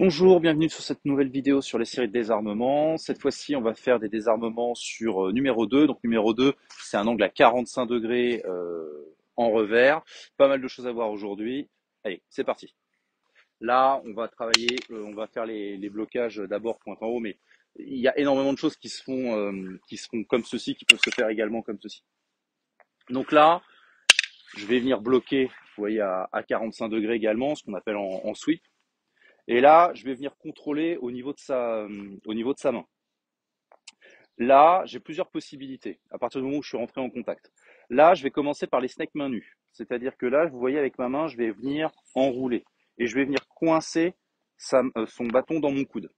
Bonjour, bienvenue sur cette nouvelle vidéo sur les séries de désarmement. Cette fois-ci, on va faire des désarmements sur numéro 2. Donc numéro 2, c'est un angle à 45 degrés en revers. Pas mal de choses à voir aujourd'hui. Allez, c'est parti. Là, on va travailler, on va faire les blocages d'abord pointe en haut, mais il y a énormément de choses qui se font comme ceci, qui peuvent se faire également comme ceci. Donc là, je vais venir bloquer, vous voyez, à 45 degrés également, ce qu'on appelle en sweep. Et là, je vais venir contrôler au niveau de sa main. Là, j'ai plusieurs possibilités à partir du moment où je suis rentré en contact. Là, je vais commencer par les snakes main nue. C'est-à-dire que là, vous voyez, avec ma main, je vais venir enrouler. Et je vais venir coincer son bâton dans mon coude.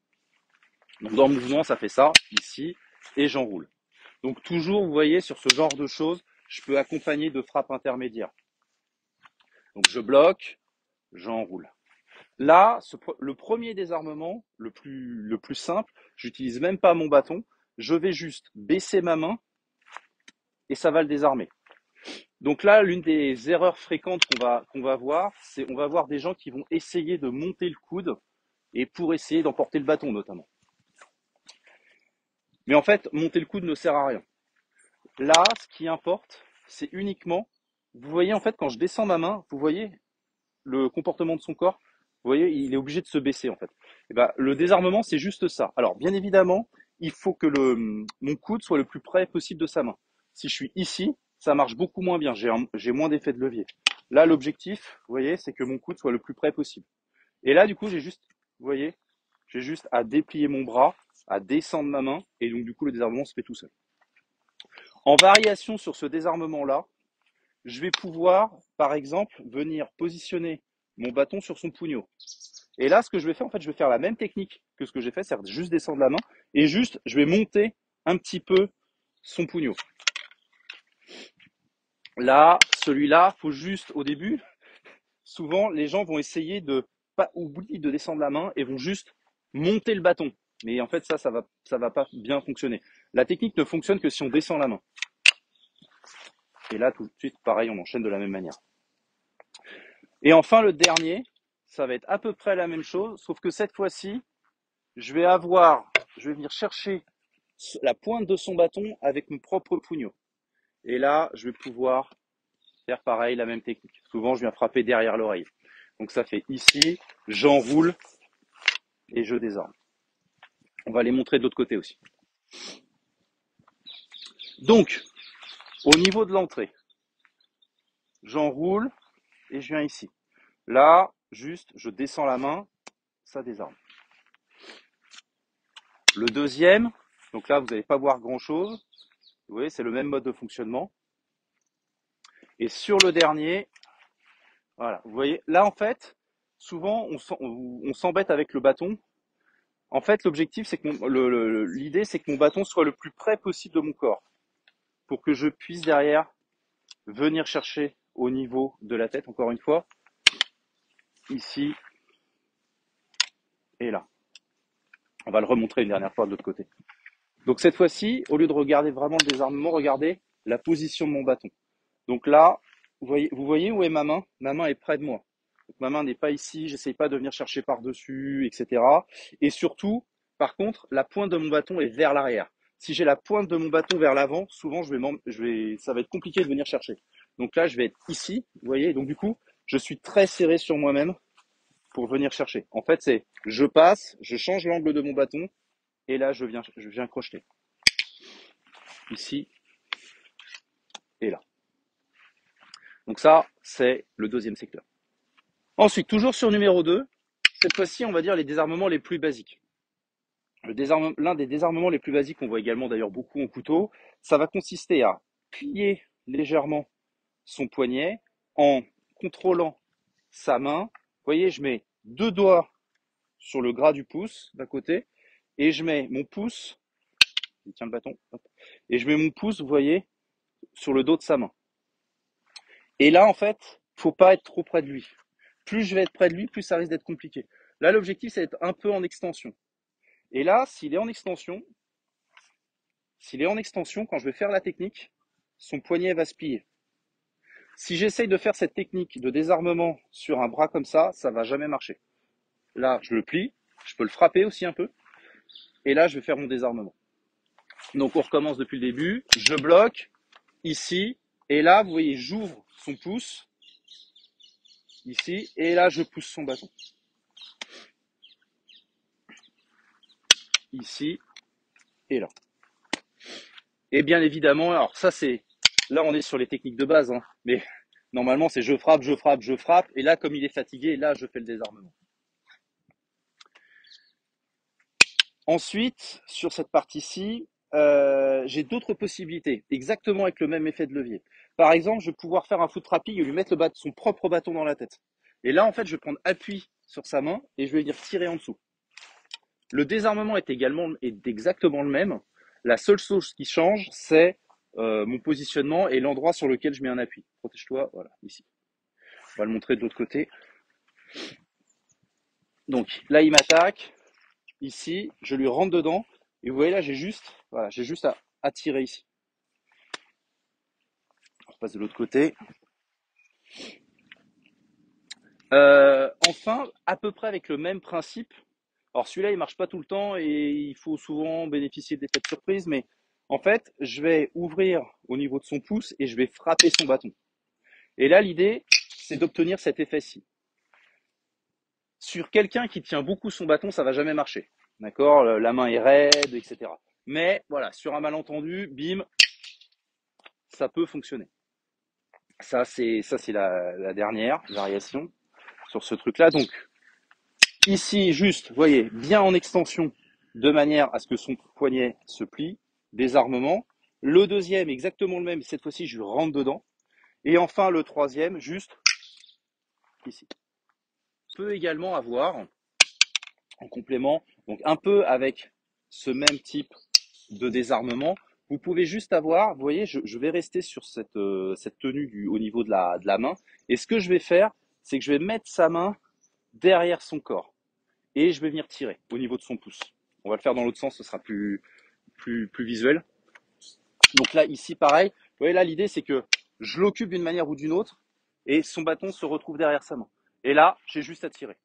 Donc, dans le mouvement, ça fait ça, ici, et j'enroule. Donc, toujours, vous voyez, sur ce genre de choses, je peux accompagner de frappes intermédiaires. Donc, je bloque, j'enroule. Là, le premier désarmement, le plus simple, j'utilise même pas mon bâton, je vais juste baisser ma main et ça va le désarmer. Donc là, l'une des erreurs fréquentes qu'on va voir, c'est on va voir des gens qui vont essayer de monter le coude et pour essayer d'emporter le bâton notamment. Mais en fait, monter le coude ne sert à rien. Là, ce qui importe, c'est uniquement, vous voyez en fait quand je descends ma main, vous voyez le comportement de son corps. Vous voyez, il est obligé de se baisser en fait. Et ben, le désarmement, c'est juste ça. Alors, bien évidemment, il faut que mon coude soit le plus près possible de sa main. Si je suis ici, ça marche beaucoup moins bien. J'ai moins d'effet de levier. Là, l'objectif, vous voyez, c'est que mon coude soit le plus près possible. Et là, du coup, vous voyez, j'ai juste à déplier mon bras, à descendre ma main, et donc du coup, le désarmement se fait tout seul. En variation sur ce désarmement-là, je vais pouvoir, par exemple, venir positionner mon bâton sur son pougneau. Et là, ce que je vais faire, en fait, je vais faire la même technique que ce que j'ai fait, c'est juste descendre la main et juste, je vais monter un petit peu son pougneau. Là, celui-là, faut juste, au début, souvent, les gens vont essayer de pas oublier de descendre la main et vont juste monter le bâton. Mais en fait, ça va pas bien fonctionner. La technique ne fonctionne que si on descend la main. Et là, tout de suite, pareil, on enchaîne de la même manière. Et enfin, le dernier, ça va être à peu près la même chose, sauf que cette fois-ci, je vais venir chercher la pointe de son bâton avec mon propre pougneau. Et là, je vais pouvoir faire pareil, la même technique. Souvent, je viens frapper derrière l'oreille. Donc ça fait ici, j'enroule et je désarme. On va les montrer de l'autre côté aussi. Donc, au niveau de l'entrée, j'enroule et je viens ici. Là, juste, je descends la main, ça désarme. Le deuxième, donc là, vous n'allez pas voir grand-chose. Vous voyez, c'est le même mode de fonctionnement. Et sur le dernier, voilà, vous voyez, là, en fait, souvent, on s'embête avec le bâton. En fait, l'objectif, c'est que l'idée, c'est que mon bâton soit le plus près possible de mon corps pour que je puisse derrière venir chercher au niveau de la tête, encore une fois, ici et là. On va le remontrer une dernière fois de l'autre côté. Donc cette fois-ci, au lieu de regarder vraiment le désarmement, regardez la position de mon bâton. Donc là, vous voyez où est ma main? Ma main est près de moi. Donc ma main n'est pas ici, j'essaye pas de venir chercher par-dessus, etc. Et surtout, par contre, la pointe de mon bâton est vers l'arrière. Si j'ai la pointe de mon bâton vers l'avant, souvent ça va être compliqué de venir chercher. Donc là, je vais être ici, vous voyez. Donc du coup, je suis très serré sur moi-même pour venir chercher. En fait, c'est je passe, je change l'angle de mon bâton et là, je viens crocheter. Ici et là. Donc ça, c'est le deuxième secteur. Ensuite, toujours sur numéro 2, cette fois-ci, on va dire les désarmements les plus basiques. L'un des désarmements les plus basiques, qu'on voit également d'ailleurs beaucoup en couteau, ça va consister à plier légèrement son poignet en contrôlant sa main. Vous voyez, je mets 2 doigts sur le gras du pouce d'un côté et je mets mon pouce, je tiens le bâton, et je mets mon pouce, vous voyez, sur le dos de sa main. Et là, en fait, faut pas être trop près de lui. Plus je vais être près de lui, plus ça risque d'être compliqué. Là, l'objectif, c'est d'être un peu en extension. Et là, s'il est en extension, quand je vais faire la technique, son poignet va se plier. Si j'essaye de faire cette technique de désarmement sur un bras comme ça va jamais marcher. Là, je le plie, Je peux le frapper aussi un peu. Et là, je vais faire mon désarmement. Donc, on recommence depuis le début. Je bloque ici. Et là, vous voyez, j'ouvre son pouce ici. Et là, je pousse son bâton. Ici et là. Et bien évidemment, alors ça c'est, là on est sur les techniques de base, hein, mais normalement c'est je frappe, je frappe, je frappe. Et là, comme il est fatigué, là je fais le désarmement. Ensuite, sur cette partie-ci, j'ai d'autres possibilités, exactement avec le même effet de levier. Par exemple, je vais pouvoir faire un foot trapping et lui mettre son propre bâton dans la tête. Et là, en fait, je vais prendre appui sur sa main et je vais venir tirer en dessous. Le désarmement est exactement le même. La seule chose qui change, c'est mon positionnement et l'endroit sur lequel je mets un appui. Protège-toi, voilà, ici. On va le montrer de l'autre côté. Donc là, il m'attaque. Ici, je lui rentre dedans. Et vous voyez là, j'ai juste à tirer ici. On repasse de l'autre côté. Enfin, à peu près avec le même principe. Alors celui-là, il marche pas tout le temps et il faut souvent bénéficier d'effets de surprise. Mais en fait, je vais ouvrir au niveau de son pouce et je vais frapper son bâton. Et là, l'idée, c'est d'obtenir cet effet-ci. Sur quelqu'un qui tient beaucoup son bâton, ça va jamais marcher. D'accord? La main est raide, etc. Mais voilà, sur un malentendu, bim, ça peut fonctionner. Ça, c'est la dernière variation sur ce truc-là. Donc, ici, juste, vous voyez, bien en extension, de manière à ce que son poignet se plie, désarmement. Le deuxième, exactement le même, cette fois-ci, je rentre dedans. Et enfin, le troisième, juste ici. On peut également avoir, en complément, donc un peu avec ce même type de désarmement, vous pouvez juste avoir, vous voyez, je vais rester sur cette tenue au niveau de la main. Et ce que je vais faire, c'est que je vais mettre sa main derrière son corps. Et je vais venir tirer au niveau de son pouce. On va le faire dans l'autre sens, ce sera plus visuel. Donc là, ici, pareil. Vous voyez, là, l'idée, c'est que je l'occupe d'une manière ou d'une autre et son bâton se retrouve derrière sa main. Et là, j'ai juste à tirer.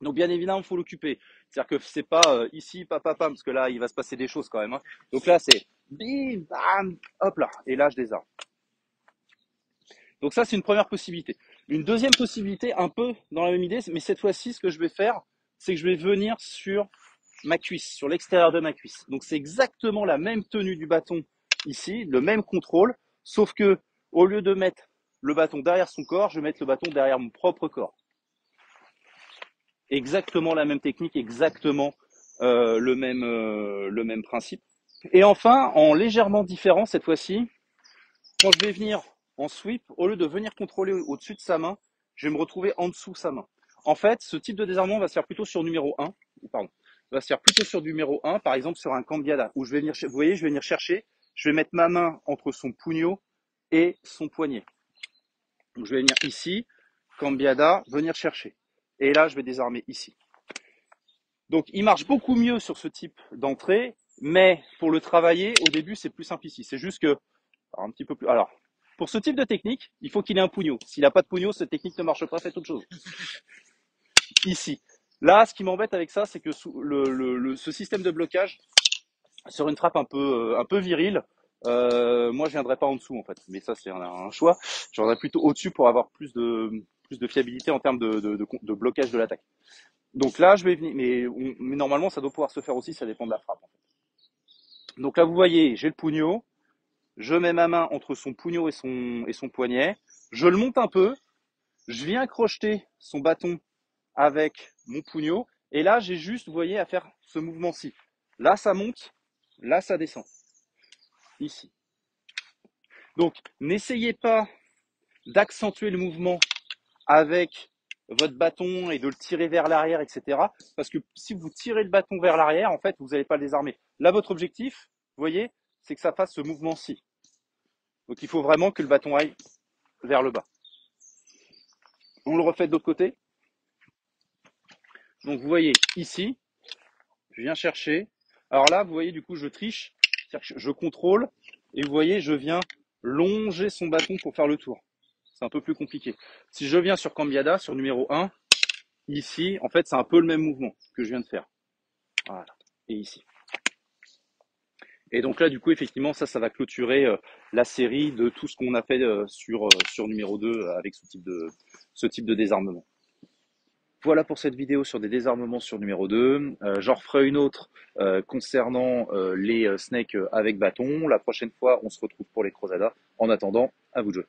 Donc, bien évidemment, il faut l'occuper. C'est-à-dire que c'est pas ici, pam, parce que là, il va se passer des choses quand même. Hein. Donc là, c'est bim, bam, hop là. Et là, je désarme. Donc ça, c'est une première possibilité. Une deuxième possibilité, un peu dans la même idée, mais cette fois-ci, ce que je vais faire, c'est que je vais venir sur ma cuisse, sur l'extérieur de ma cuisse. Donc c'est exactement la même tenue du bâton ici, le même contrôle, sauf que au lieu de mettre le bâton derrière son corps, je vais mettre le bâton derrière mon propre corps. Exactement la même technique, exactement le même principe. Et enfin, en légèrement différent cette fois-ci, quand je vais venir en sweep, au lieu de venir contrôler au-dessus de sa main, je vais me retrouver en dessous de sa main. En fait, ce type de désarmement va se faire plutôt sur numéro 1, va se faire plutôt sur numéro 1, par exemple sur un cambiada, où je vais venir, vous voyez, je vais venir chercher, je vais mettre ma main entre son pugno et son poignet. Donc je vais venir ici, cambiada, venir chercher. Et là, je vais désarmer ici. Donc il marche beaucoup mieux sur ce type d'entrée, mais pour le travailler, au début, c'est plus simple ici. C'est juste que, alors, un petit peu plus, alors, pour ce type de technique, il faut qu'il ait un pugno. S'il n'a pas de pugno, cette technique ne marche pas, faites autre chose. Ici. Là, ce qui m'embête avec ça, c'est que ce système de blocage, sur une trappe un peu virile, moi je viendrais pas en dessous en fait, mais ça c'est un choix. Je viendrais plutôt au-dessus pour avoir plus de fiabilité en termes de blocage de l'attaque. Donc là je vais venir, mais normalement ça doit pouvoir se faire aussi, ça dépend de la frappe. En fait. Donc là vous voyez, j'ai le pugno, je mets ma main entre son pugno et son poignet, je le monte un peu, je viens crocheter son bâton avec mon pugno, et là j'ai juste, vous voyez, à faire ce mouvement-ci. Là ça monte, là ça descend. Ici. Donc, n'essayez pas d'accentuer le mouvement avec votre bâton et de le tirer vers l'arrière, etc. Parce que si vous tirez le bâton vers l'arrière, en fait, vous n'allez pas le désarmer. Là, votre objectif, vous voyez, c'est que ça fasse ce mouvement-ci. Donc, il faut vraiment que le bâton aille vers le bas. On le refait de l'autre côté. Donc, vous voyez, ici, je viens chercher. Alors là, vous voyez, du coup, je triche. C'est-à-dire que je contrôle. Et vous voyez, je viens longer son bâton pour faire le tour. C'est un peu plus compliqué. Si je viens sur cambiada, sur numéro 1, Ici, en fait, c'est un peu le même mouvement que je viens de faire. Voilà. Et ici. Et donc là, du coup, effectivement, ça va clôturer la série de tout ce qu'on a fait sur numéro 2 avec ce type de désarmement. Voilà pour cette vidéo sur des désarmements sur numéro 2. J'en referai une autre concernant les snakes avec bâton. La prochaine fois, on se retrouve pour les crozadas. En attendant, à vous de jouer.